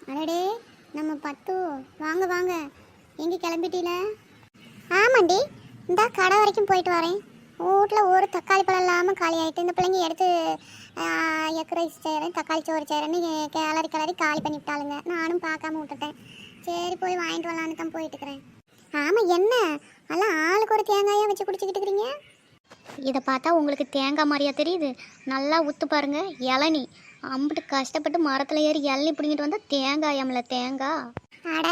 அடடே நம்ம பத்து வாங்க வாங்க. எங்கே கிளம்பிட்டீல? ஆமாண்டி, இந்த கடை வரைக்கும் போயிட்டு வரேன். வீட்டில் ஒரு தக்காளி பழம் இல்லாமல் காலி ஆகிட்டு இந்த பிள்ளைங்க எடுத்து எக் ரைஸ் செய்கிறேன், தக்காளி சோறு செய்கிறேன்னு கிளறி கிளறி காலி பண்ணி விட்டாளுங்க. நானும் பார்க்காம விட்டுட்டேன். சரி போய் வாங்கிட்டு வரலான்னு தான் போயிட்டு இருக்கிறேன். ஆமாம், என்ன எல்லாம் ஆளுக்கு ஒரு தேங்காயாக வச்சு குடிச்சிக்கிட்டு இருக்கிறீங்க? இதை பார்த்தா உங்களுக்கு தேங்காய் மாதிரியா தெரியுது? நல்லா ஊற்று பாருங்க. இளநி அம்பிட்டு கஷ்டப்பட்டு மரத்தில் ஏறி இளநி பிடிங்கிட்டு வந்தால் தேங்காயம்ல தேங்காய். அட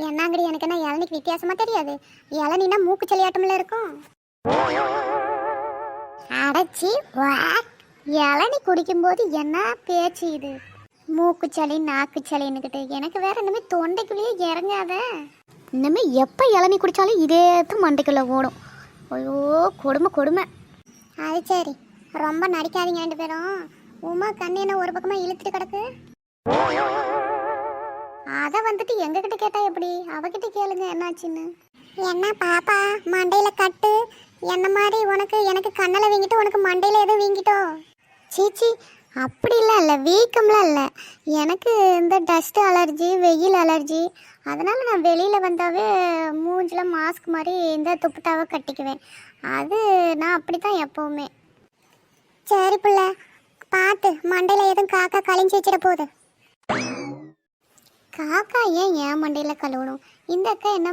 என்னங்கடி, எனக்கு என்ன இளநிக்கு வித்தியாசமாக தெரியாது? இளநினா மூக்கு சளியாட்டம்ல இருக்கும். அடைச்சி இளநி குடிக்கும்போது என்ன பேச்சு இது? மூக்கு சளி நாக்கு சளின்னுக்கிட்டு எனக்கு வேற இனிமே தொண்டைக்குள்ளேயே இறங்காத. இனிமேல் எப்போ இளநி குடித்தாலும் இதே தான் மண்டைக்குள்ளே ஓடும். ஐயோ கொடுமை கொடுமை. அது சரி, ரொம்ப நடிக்காதீங்க ரெண்டு பேரும். உமா கண்ணு என்ன ஒரு பக்கமாக இழுத்துட்டு கிடக்கு. அதை வந்துட்டு எங்ககிட்ட கேட்டா எப்படி? அவகிட்ட கேளுங்க என்னாச்சுன்னு. என்ன பாப்பா மண்டையில கட்டு என்ன மாதிரி உனக்கு? எனக்கு கண்ணில் வீங்கிட்டு உனக்கு மண்டையில் எதுவும் வீங்கிட்டோ? சீச்சி, அப்படிலாம் இல்லை, வீக்கம்லாம் இல்லை. எனக்கு இந்த டஸ்ட் அலர்ஜி, வெயில் அலர்ஜி. அதனால் நான் வெளியில் வந்தாவே மூஞ்சில் மாஸ்க் மாதிரி இந்த துப்புட்டாவை கட்டிக்குவேன். அது நான் அப்படி தான் எப்போவுமே. சரி பிள்ளை, பார்த்து மண்டையில் எதுவும் காக்கா கழிஞ்சு வச்சிட போகுது. காக்கா ஏன் மண்டையில் கழுவணும்? இந்த அக்கா என்ன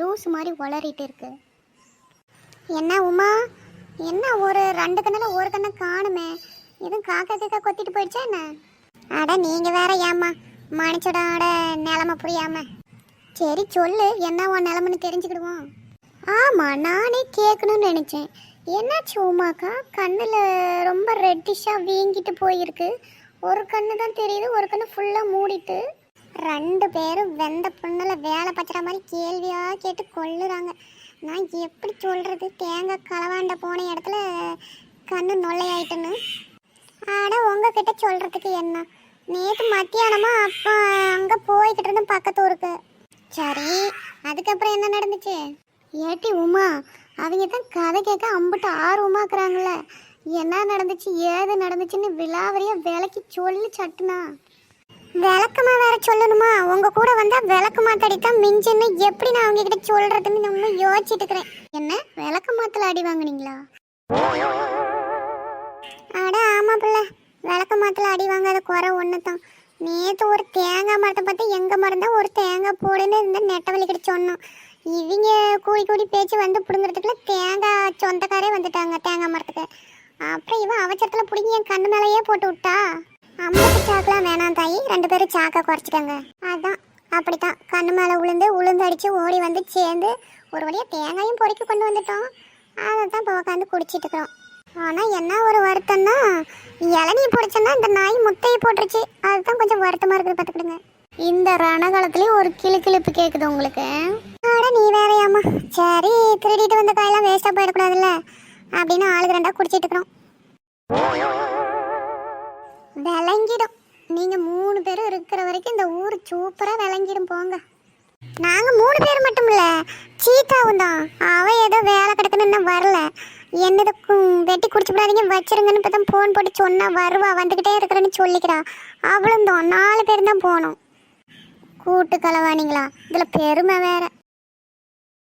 லூஸ் மாதிரி உளறிட்டு இருக்கு. என்ன உமா, என்ன ஒரு 2 கண்ணில் ஒரு கண்ணை காணுமே? எதுவும் காக்கா கேக்கா கொத்திட்டு போயிடுச்சா என்ன? அட நீங்கள் வேற ஏம்மா மனுஷனோட நிலமை புரியாம. சரி சொல்லு, என்ன உன் நிலமைன்னு தெரிஞ்சுக்கிடுவோம். ஆமாம், நானே கேட்கணும்னு நினச்சேன். என்னாச்சு உமாக்கா? கண்ணில் ரொம்ப ரெட்டிஷாக வீங்கிட்டு போயிருக்கு. ஒரு கண்ணு தான் தெரியுது, ஒரு கண்ணு ஃபுல்லாக மூடிட்டு. 2 பேரும் வெந்த பொண்ணில் வேலை பச்சுற மாதிரி கேள்வியாக கேட்டு கொள்ளுறாங்க. நான் எப்படி சொல்கிறது? தேங்காய் களவாண்ட போன இடத்துல கண்ணு நொல்லையாயிட்டுன்னு. ஆட உங்ககிட்ட சொல்கிறதுக்கு என்ன? நேற்று மத்தியானமாக அப்போ அங்கே போய்கிட்டு இருந்தோம் பக்கத்து ஊருக்கு. சரி, அதுக்கப்புறம் என்ன நடந்துச்சு? ஏட்டி உமா, அவங்க தான் கதை கேட்க அம்பிட்டு ஆர்வமாக்குறாங்களே. என்ன நடந்துச்சு ஏது நடந்துச்சுன்னு விலாவரியாக விளக்கி சொல்லி சட்டுனா. விளக்கமா வேற சொல்லணுமா? உங்க கூட வந்தா விளக்கு மாத்தடித்தான் மிஞ்சுன்னு எப்படி நான் அவங்க கிட்ட சொல்றதுன்னு நம்ம யோசிச்சுட்டு இருக்கிறேன். என்ன விளக்கு மாத்தல அடி வாங்குனீங்களா? அட ஆமா பிள்ளை, விளக்கு மாத்தல அடி வாங்காத குறை ஒன்று தான். நேற்று ஒரு தேங்காய் மரத்தை பார்த்து எங்கே மறந்தா ஒரு தேங்காய் போடுன்னு இருந்த நெட்டவழி கிட்ட சொன்னோம். இவங்க கூடி கூடி பேச்சு வந்து பிடுங்கிறதுக்குள்ள தேங்காய் சொந்தக்காரே வந்துட்டாங்க தேங்காய் மரத்துக்கு. அப்புறம் இவன் அவசரத்தில் பிடிங்கி என் கண்ணு மேலேயே போட்டு விட்டா. 50 சாக்கெலாம் வேணாம் தாயி, 2 பேரும் சாக்கை குறைச்சிட்டாங்க. அதான் அப்படித்தான் கண்ணு மேலே உளுந்து அடித்து ஓடி வந்து சேர்ந்து ஒரு வழியாக தேங்காயும் பொறுக்கி கொண்டு வந்துட்டோம். அதை தான் இப்போ உட்காந்து குடிச்சிட்டு இருக்கிறோம். ஆனால் என்ன ஒரு வருத்தம்னா, இளநீ பிடிச்சோன்னா இந்த நாய் முட்டையை போட்டுருச்சு. அதுதான் கொஞ்சம் வருத்தமாக இருக்குது பார்த்துக்கிடுங்க. இந்த ரணகாலத்துலேயும் ஒரு கிளிப்பு கேட்குது உங்களுக்கு. ஆட நீ வேறையாம்மா. சரி, திருடிட்டு வந்த காயெல்லாம் வேஸ்ட்டாக போயிடக்கூடாதுல்ல அப்படின்னு ஆளுக்கு 2 குடிச்சிட்டு இருக்கிறோம். விளங்கிடும். நீங்கள் 3 பேரும் இருக்கிற வரைக்கும் இந்த ஊர் சூப்பராக விளங்கிடும் போங்க. நாங்கள் 3 பேர் மட்டும் இல்லை, சீட்டாவும் தான். அவன் ஏதோ வேலை கிடக்குன்னு இன்னும் வரல. என்னதுக்கும் வெட்டி குடிச்சு விடாதீங்க வச்சிருங்கன்னு இப்போ தான் ஃபோன் போட்டு சொன்னால் வருவா, வந்துக்கிட்டே இருக்கிறேன்னு சொல்லிக்கிறா. அவளும் தான் 4 பேர் தான் போனோம். கூட்டு கலவானிங்களா? இதில் பெருமை வேற.